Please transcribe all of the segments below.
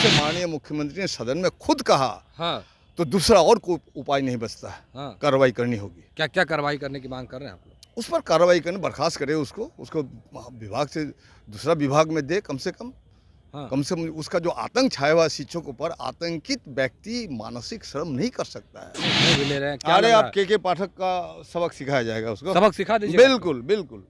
से माननीय मुख्यमंत्री ने सदन में खुद कहा, हाँ, तो दूसरा और कोई उपाय नहीं बचता है। हाँ। कार्रवाई करनी होगी। क्या क्या कार्रवाई करने की मांग कर रहे हैं आप लोग? उस पर कार्रवाई करने, बर्खास्त करे उसको विभाग से दूसरा विभाग में दे। कम से कम हाँ, उसका जो आतंक छाया हुआ शिक्षकों पर, आतंकित व्यक्ति मानसिक श्रम नहीं कर सकता है। निर्णय भी ले रहे हैं। क्या अरे लग रहा आप के पाठक का सबक सिखाया जाएगा उसको। सबक सिखा दीजिए। बिल्कुल बिल्कुल।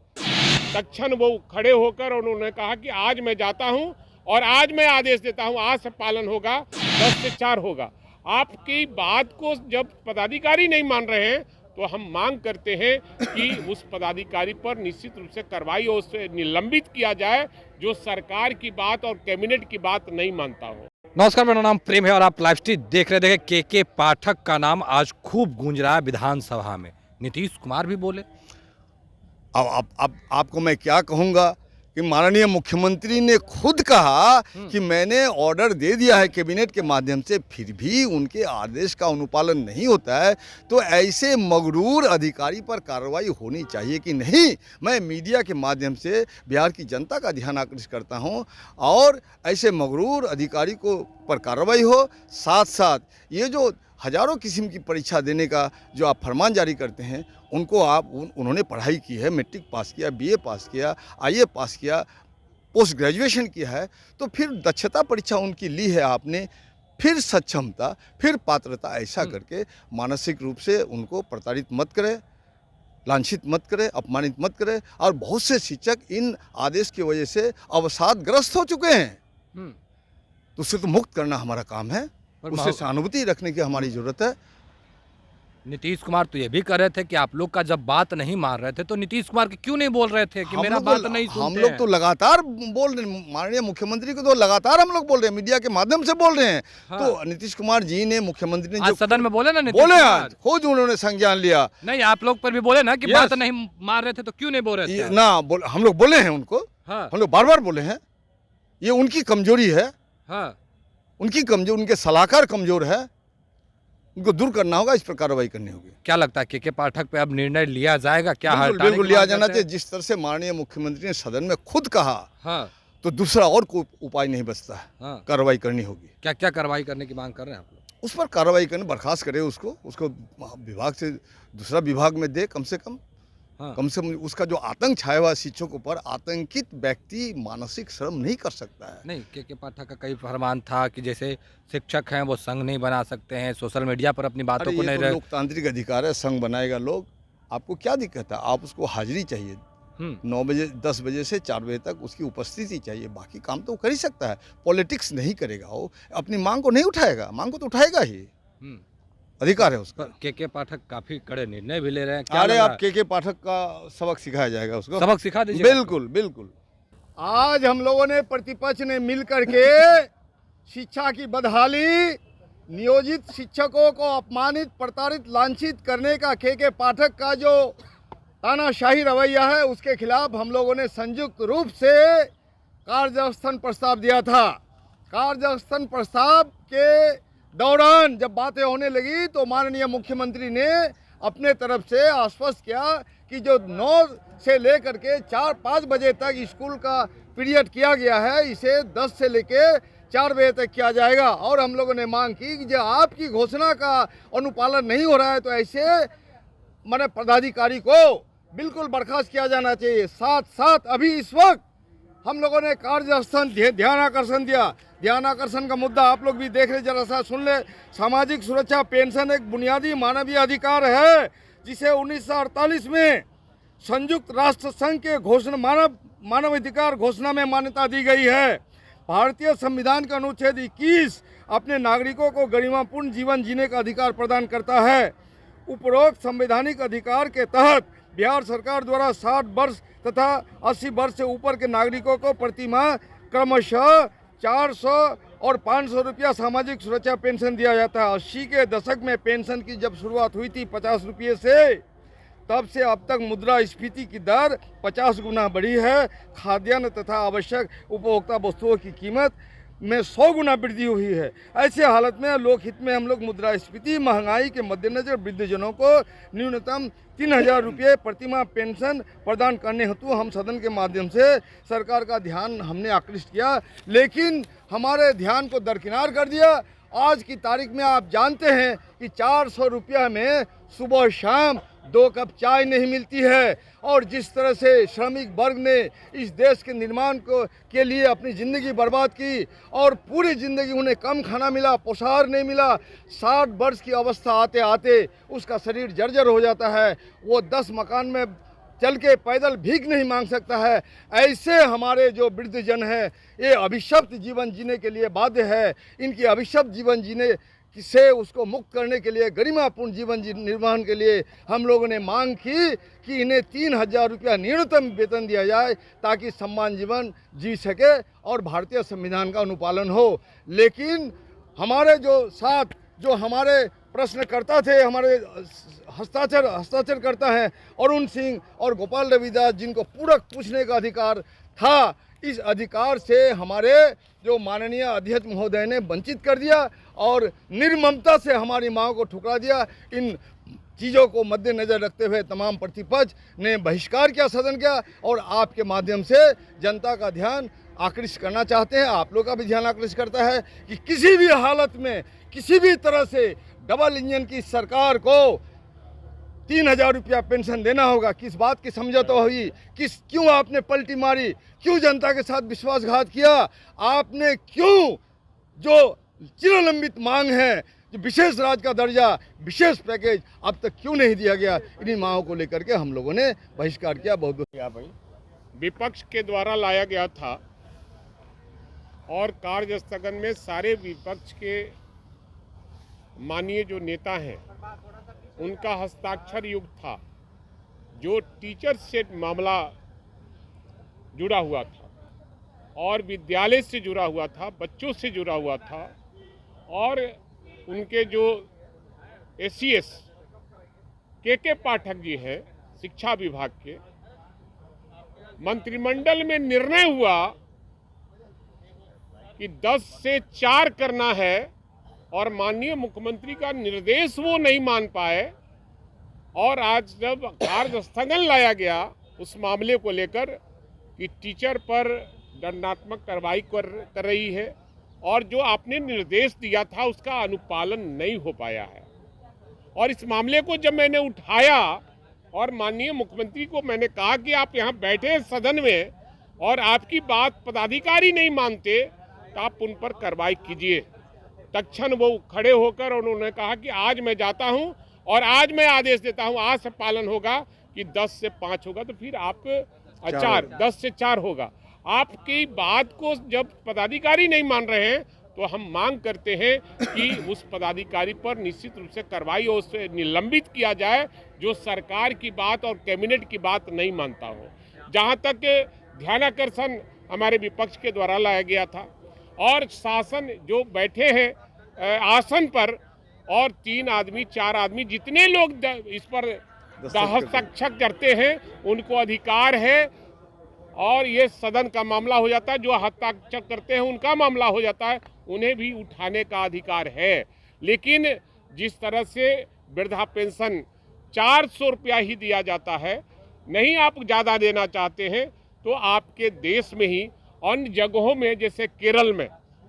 तत्क्षण वो खड़े होकर उन्होंने कहा कि आज मैं जाता हूं और आज मैं आदेश देता हूं, आज से पालन होगा, 10 से 4 होगा। आपकी बात को जब पदाधिकारी नहीं मान रहे हैं तो हम मांग करते हैं कि उस पदाधिकारी पर निश्चित रूप से कार्रवाई और उसे निलंबित किया जाए जो सरकार की बात और कैबिनेट की बात नहीं मानता हो। नमस्कार, मेरा नाम प्रेम है और आप लाइव स्ट्रीम देख रहे थे। के पाठक का नाम आज खूब गूंज रहा है विधानसभा में। नीतीश कुमार भी बोले। अब आपको मैं क्या कहूँगा कि माननीय मुख्यमंत्री ने खुद कहा कि मैंने ऑर्डर दे दिया है कैबिनेट के माध्यम से, फिर भी उनके आदेश का अनुपालन नहीं होता है, तो ऐसे मगरूर अधिकारी पर कार्रवाई होनी चाहिए कि नहीं। मैं मीडिया के माध्यम से बिहार की जनता का ध्यान आकर्षित करता हूं और ऐसे मगरूर अधिकारी को पर कार्रवाई हो। साथ साथ ये जो हजारों किस्म की परीक्षा देने का जो आप फरमान जारी करते हैं, उनको उन्होंने पढ़ाई की है, मैट्रिक पास किया, बीए पास किया, आईए पास किया, पोस्ट ग्रेजुएशन किया है, तो फिर दक्षता परीक्षा उनकी ली है आपने, फिर सक्षमता, फिर पात्रता, ऐसा करके मानसिक रूप से उनको प्रताड़ित मत करे, लांछित मत करे, अपमानित मत करे। और बहुत से शिक्षक इन आदेश की वजह से अवसादग्रस्त हो चुके हैं, तो उससे तो मुक्त करना हमारा काम है, उससे सहानुभूति रखने की हमारी जरूरत है। नीतीश कुमार तो ये भी कह रहे थे कि आप लोग का जब बात नहीं मान रहे थे तो नीतीश कुमार के क्यों नहीं बोल रहे थे कि मेरा बात नहीं सुनते? हम लोग तो लगातार बोल रहे हैं, माननीय मुख्यमंत्री को तो लगातार हम लोग बोल रहे हैं, मीडिया के माध्यम से बोल रहे हैं। हाँ। तो नीतीश कुमार जी ने, मुख्यमंत्री ने आज सदन में बोले ना, बोले आज खुद उन्होंने संज्ञान लिया। नहीं, आप लोग पर भी बोले ना कि बात नहीं मान रहे थे, तो क्यों नहीं बोल रहे थे ना? हम लोग बोले हैं उनको, हम लोग बार बार बोले हैं। ये उनकी कमजोरी है, उनकी कमजोर, उनके सलाहकार कमजोर है, उनको दूर करना होगा, इस पर कार्रवाई करनी होगी। क्या लगता है के पाठक पे अब निर्णय लिया जाएगा? क्या बिल्कुल लिया जाना चाहिए। जिस तरह से माननीय मुख्यमंत्री ने सदन में खुद कहा, तो दूसरा और कोई उपाय नहीं बचता है। कार्रवाई करनी होगी। क्या क्या कार्रवाई करने की मांग कर रहे हैं आप लोग? उस पर कार्रवाई करने, बर्खास्त करे उसको विभाग से दूसरा विभाग में दे। कम से कम उसका जो आतंक छाया हुआ शिक्षकों पर, आतंकित व्यक्ति मानसिक श्रम नहीं कर सकता है। नहीं, के पाठक का कई फरमान था कि जैसे शिक्षक हैं वो संघ नहीं बना सकते हैं, सोशल मीडिया पर अपनी बातों को नहीं। लोकतांत्रिक अधिकार है, संघ बनाएगा लोग, आपको क्या दिक्कत है? आप उसको हाजिरी चाहिए, 9 बजे 10 बजे से 4 बजे तक उसकी उपस्थिति चाहिए, बाकी काम तो कर ही सकता है। पॉलिटिक्स नहीं करेगा, वो अपनी मांग को नहीं उठाएगा, मांग को तो उठाएगा ही, अधिकार है उसका। के पाठक काफी कड़े निर्णय भी ले रहे हैं। अरे आप के पाठक का सबक सिखाया जाएगा उसको। सबक सिखा दीजिए। बिल्कुल बिल्कुल। आज हम लोगों ने, प्रतिपक्ष ने मिल करके शिक्षा की बदहाली, नियोजित शिक्षकों को अपमानित, प्रताड़ित, लांछित करने का के पाठक का जो तानाशाही रवैया है, उसके खिलाफ हम लोगों ने संयुक्त रूप से कार्यस्थगन प्रस्ताव दिया था। कार्यस्थगन प्रस्ताव के दौरान जब बातें होने लगी तो माननीय मुख्यमंत्री ने अपने तरफ से आश्वस्त किया कि जो 9 से लेकर के 4-5 बजे तक स्कूल का पीरियड किया गया है, इसे 10 से लेके 4 बजे तक किया जाएगा। और हम लोगों ने मांग की कि जो आपकी घोषणा का अनुपालन नहीं हो रहा है, तो ऐसे माने पदाधिकारी को बिल्कुल बर्खास्त किया जाना चाहिए। साथ साथ अभी इस वक्त हम लोगों ने कार्यस्थगन ध्यान आकर्षण दिया। ध्यान आकर्षण का मुद्दा आप लोग भी देख रहे, जरा सा सुन ले। सामाजिक सुरक्षा पेंशन एक बुनियादी मानवीय अधिकार है, जिसे 1948 में संयुक्त राष्ट्र संघ के घोषणा मानव अधिकार घोषणा में मान्यता दी गई है। भारतीय संविधान का अनुच्छेद 21 अपने नागरिकों को गरिमापूर्ण जीवन जीने का अधिकार प्रदान करता है। उपरोक्त संवैधानिक अधिकार के तहत बिहार सरकार द्वारा 60 वर्ष तथा 80 वर्ष से ऊपर के नागरिकों को प्रति माह क्रमशः 400 और 500 रुपया सामाजिक सुरक्षा पेंशन दिया जाता है। 80 के दशक में पेंशन की जब शुरुआत हुई थी 50 रुपये से, तब से अब तक मुद्रास्फीति की दर 50 गुना बढ़ी है। खाद्यान्न तथा आवश्यक उपभोक्ता वस्तुओं की कीमत में 100 गुना वृद्धि हुई है। ऐसे हालत में लोकहित में हम लोग मुद्रास्फीति महंगाई के मद्देनजर वृद्धजनों को न्यूनतम 3,000 रुपये प्रतिमाह पेंशन प्रदान करने हेतु हम सदन के माध्यम से सरकार का ध्यान हमने आकृष्ट किया, लेकिन हमारे ध्यान को दरकिनार कर दिया। आज की तारीख में आप जानते हैं कि 400 रुपया में सुबह शाम 2 कप चाय नहीं मिलती है, और जिस तरह से श्रमिक वर्ग ने इस देश के निर्माण के लिए अपनी ज़िंदगी बर्बाद की और पूरी ज़िंदगी उन्हें कम खाना मिला, पोषाहार नहीं मिला, 60 वर्ष की अवस्था आते आते उसका शरीर जर्जर हो जाता है, वो 10 मकान में चल के पैदल भीख नहीं मांग सकता है। ऐसे हमारे जो वृद्धजन हैं ये अभिशप्त जीवन जीने के लिए बाध्य है। इनकी अभिशप्त जीवन जीने से उसको मुक्त करने के लिए, गरिमापूर्ण जीवन निर्वहन के लिए हम लोगों ने मांग की कि इन्हें 3,000 रुपया न्यूनतम वेतन दिया जाए ताकि सम्मान जीवन जी सके और भारतीय संविधान का अनुपालन हो। लेकिन हमारे जो हमारे प्रश्नकर्ता थे, हमारे हस्ताक्षर करता है अरुण सिंह और गोपाल रविदास, जिनको पूरक पूछने का अधिकार था, इस अधिकार से हमारे जो माननीय अध्यक्ष महोदय ने वंचित कर दिया और निर्ममता से हमारी मांग को ठुकरा दिया। इन चीज़ों को मद्देनजर रखते हुए तमाम प्रतिपक्ष ने बहिष्कार किया सदन का, और आपके माध्यम से जनता का ध्यान आकृष्ट करना चाहते हैं, आप लोग का भी ध्यान आकृष्ट करता है कि किसी भी हालत में किसी भी तरह से डबल इंजन की सरकार को 3,000 रुपया पेंशन देना होगा। किस बात की समझौता हुई, क्यों आपने पलटी मारी, क्यों जनता के साथ विश्वासघात किया, आपने क्यों जो चिरलंबित मांग है, जो विशेष राज्य का दर्जा, विशेष पैकेज अब तक क्यों नहीं दिया गया, इन्हीं मांगों को लेकर के हम लोगों ने बहिष्कार किया। बहुत बहुत विपक्ष के द्वारा लाया गया था और कार्य स्थगन में सारे विपक्ष के माननीय जो नेता हैं उनका हस्ताक्षर युक्त था। जो टीचर से मामला जुड़ा हुआ था और विद्यालय से जुड़ा हुआ था, बच्चों से जुड़ा हुआ था, और उनके जो एसीएस के पाठक जी हैं शिक्षा विभाग के, मंत्रिमंडल में निर्णय हुआ कि 10 से 4 करना है, और माननीय मुख्यमंत्री का निर्देश वो नहीं मान पाए, और आज जब कार्य स्थगन लाया गया उस मामले को लेकर कि टीचर पर दंडात्मक कार्रवाई कर रही है और जो आपने निर्देश दिया था उसका अनुपालन नहीं हो पाया है। और इस मामले को जब मैंने उठाया और माननीय मुख्यमंत्री को मैंने कहा कि आप यहाँ बैठे सदन में और आपकी बात पदाधिकारी नहीं मानते तो आप उन पर कार्रवाई कीजिए, तत्क्षण वो खड़े होकर उन्होंने कहा कि आज मैं जाता हूं और आज मैं आदेश देता हूं, आज से पालन होगा कि 10 से 5 होगा, तो फिर आप 10 से 4 होगा। आपकी बात को जब पदाधिकारी नहीं मान रहे हैं तो हम मांग करते हैं कि उस पदाधिकारी पर निश्चित रूप से कार्रवाई और उसे निलंबित किया जाए जो सरकार की बात और कैबिनेट की बात नहीं मानता हो। जहां तक ध्यानाकर्षण हमारे विपक्ष के द्वारा लाया गया था और शासन जो बैठे हैं आसन पर और 3 आदमी 4 आदमी जितने लोग इस पर हस्ताक्षर करते हैं उनको अधिकार है और ये सदन का मामला हो जाता है, जो हस्ताक्षर करते हैं उनका मामला हो जाता है, उन्हें भी उठाने का अधिकार है। लेकिन जिस तरह से वृद्धा पेंशन 400 रुपया ही दिया जाता है, नहीं आप ज़्यादा देना चाहते हैं तो आपके देश में ही अन्य जगहों में जैसे केरल में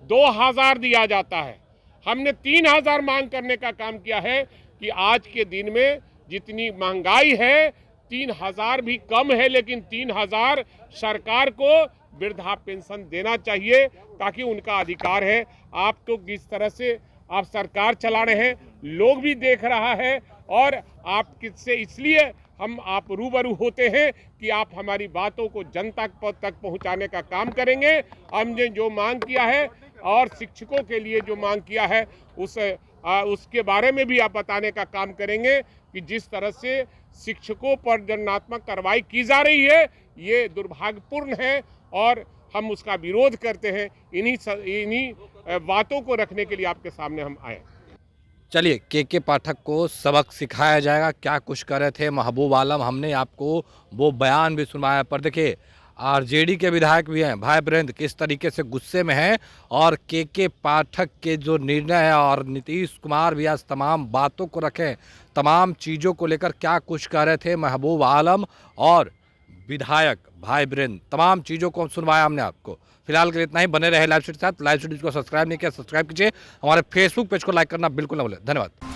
2000 दिया जाता है। हमने 3000 मांग करने का काम किया है कि आज के दिन में जितनी महंगाई है 3000 भी कम है, लेकिन 3000 सरकार को वृद्धा पेंशन देना चाहिए ताकि उनका अधिकार है। आप तो जिस तरह से आप सरकार चला रहे हैं लोग भी देख रहा है और आप किससे इसलिए हम आप रूबरू होते हैं कि आप हमारी बातों को जनता तक पहुंचाने का काम करेंगे। हमने जो मांग किया है और शिक्षकों के लिए जो मांग किया है उसके बारे में भी आप बताने का काम करेंगे कि जिस तरह से शिक्षकों पर दंडात्मक कार्रवाई की जा रही है ये दुर्भाग्यपूर्ण है और हम उसका विरोध करते हैं। इन्हीं बातों को रखने के लिए आपके सामने हम आए। चलिए के पाठक को सबक सिखाया जाएगा, क्या कुछ कर रहे थे महबूब आलम, हमने आपको वो बयान भी सुनाया। पर देखिए आरजेडी के विधायक भी हैं भाई वीरेंद्र, किस तरीके से गुस्से में हैं और के पाठक के जो निर्णय है और नीतीश कुमार भी आज तमाम बातों को रखें, तमाम चीज़ों को लेकर क्या कुछ कह रहे थे महबूब आलम और विधायक भाई वीरेंद्र, तमाम चीज़ों को सुनवाया हमने आपको। फिलहाल के लिए इतना ही, बने रहे लाइव स्ट्रीट के साथ। लाइव स्ट्रीट को सब्सक्राइब नहीं किया सब्सक्राइब कीजिए, हमारे फेसबुक पेज को लाइक करना बिल्कुल ना भूलें। धन्यवाद।